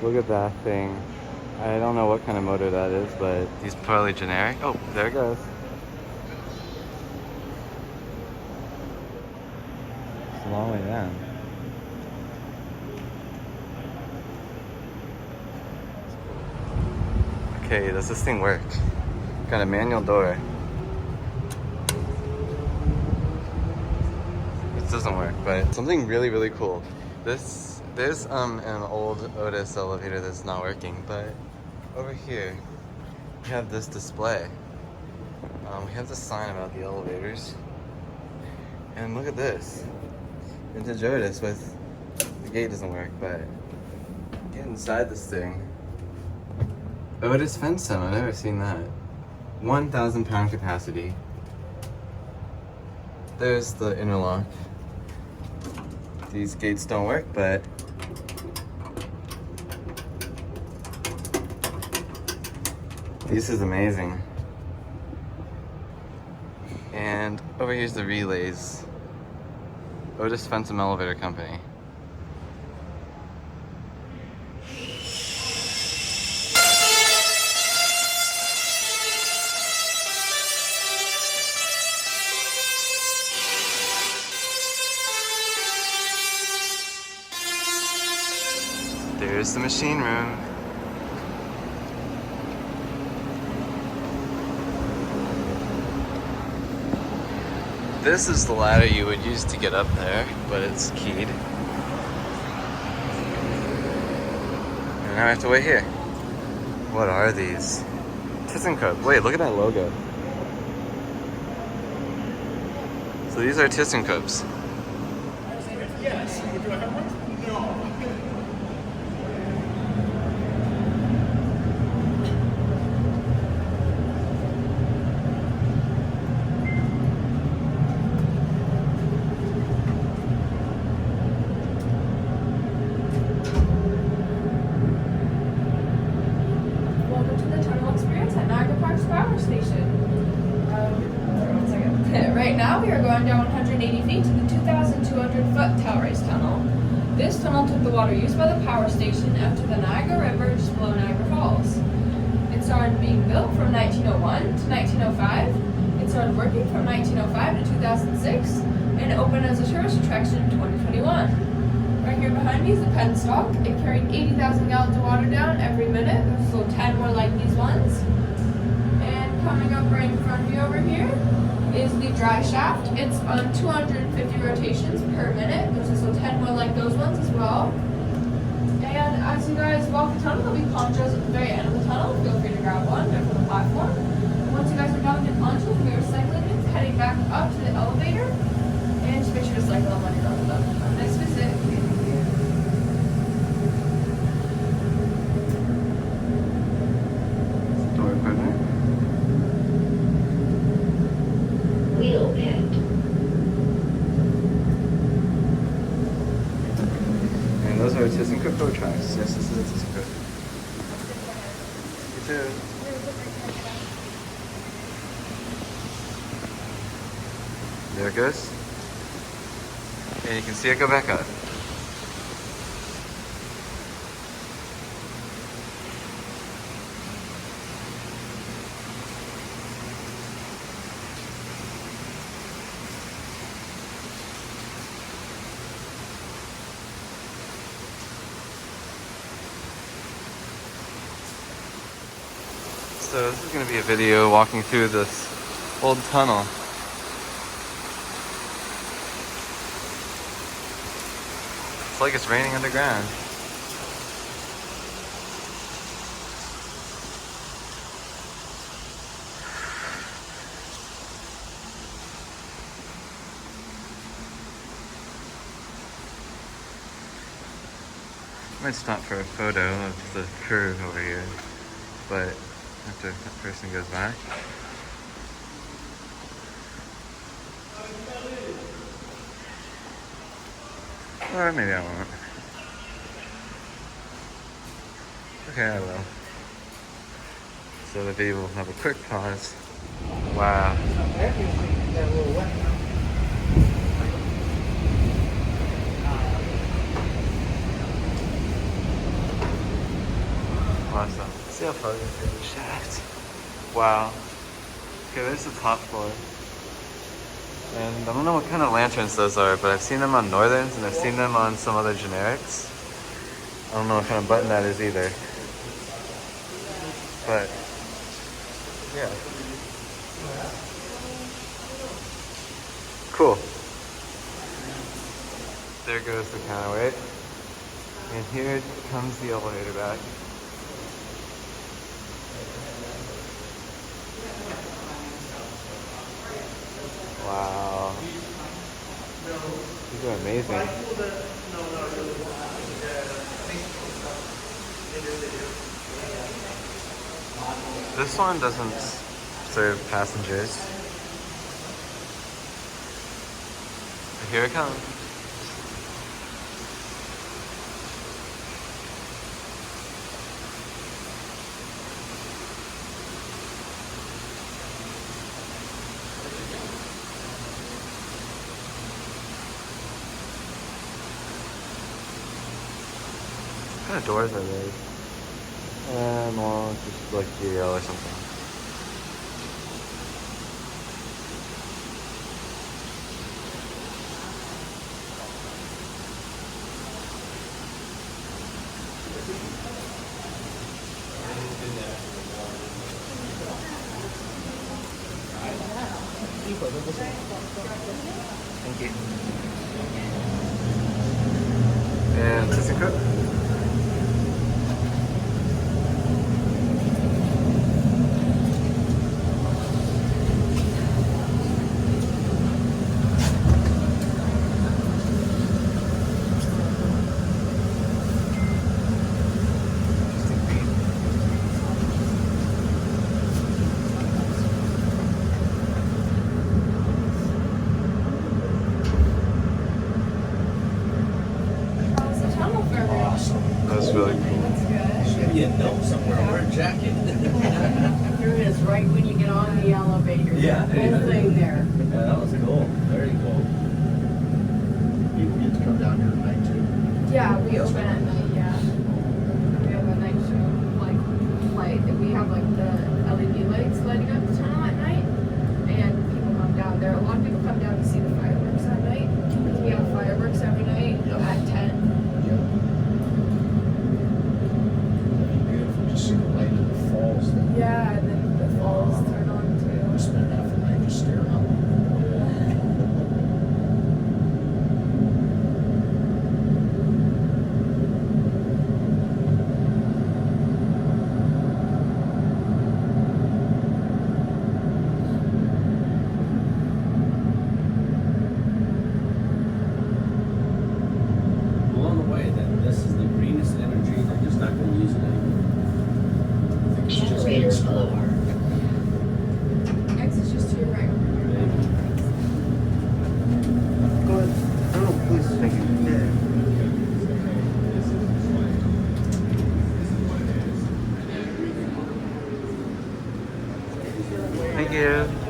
Look at that thing. I don't know what kind of motor that is, but he's probably generic. Oh, there it goes. It's a long way down. Okay, does this thing work? Got a manual door. This doesn't work, but something really, really cool. There's an old Otis elevator that's not working, but over here we have this display. We have the sign about the elevators, and look at this vintage Otis with the gate doesn't work, but get inside this thing. Otis fence them. I've never seen that. 1,000 pound capacity. There's the interlock. These gates don't work, but this is amazing. And over here's the relays. Otis Fensom Elevator Company. There's the machine room. This is the ladder you would use to get up there, but it's keyed. And now I have to wait here. What are these? ThyssenKrupp. Wait, look at that logo. So these are ThyssenKrupps. Yes. Would you like one? No. Welcome to the tunnel experience at Niagara Parks Power Station. One second. Right now we are going down 180 feet to the 2,200-foot tail race tunnel. This tunnel took the water used by the power station out to the Niagara River just below Niagara Falls. It started being built from 1901 to 1905. It started working from 1905 to 2006, and it opened as a tourist attraction in 2021. Right here behind me is the penstock. It carried 80,000 gallons of water down every minute. There's still 10 more like these ones. And coming up right in front of you over here is the dry shaft. It's on 250 rotations per minute. There's also 10 more like those ones as well. And as you guys walk the tunnel, there'll be ponchos at the very end of the tunnel. Feel free to grab one. They're from the platform. Once you guys are done with your ponchos, we'll be recycling it, heading back up to the elevator. And just make sure to cycle them when you're done with them. Have a nice visit. Door equipment. Wheel pit. And those are ThyssenKrupp tow tracks. Yes, this is a ThyssenKrupp. You too. There it goes. And you can see it go back up. So this is going to be a video walking through this old tunnel. It's like it's raining underground. I might stop for a photo of the curve over here, but after that person goes by. Or maybe I won't. Okay, I will. So the video will have a quick pause. Wow. See how far we can see the shaft. Wow. Okay, there's the top floor. And I don't know what kind of lanterns those are, but I've seen them on Northerns and I've seen them on some other generics. I don't know what kind of button that is either. But, yeah. Cool. There goes the counterweight. And here comes the elevator back. Wow. These are amazing. This one doesn't serve passengers. Here it comes. What kind of doors are those? Well, just like GL or something. Thank you. And ThyssenKrupp. That's really cool. Should be a note somewhere or a jacket. There is, right when you get on the elevator. Yeah. The whole thing there. Yeah, that was cool. Very cool. People get to come down here at night too. Yeah, we open at night, yeah. We have a night show, like, light. We have, like, the LED lights lighting up the tunnel at night. And people come down there. A lot of people come down to see the fireworks at night. Because we have fireworks every night at 10. Beautiful, just see the light of the falls. Yeah, and then the falls turn on too. We spent half the night just staring out. Blown away that this is the greenest energy. They're just not going to use it anymore. I think it's just getting Generator started. floor. Exit's just to your right. Go ahead. Oh, please. Thank you. Thank you.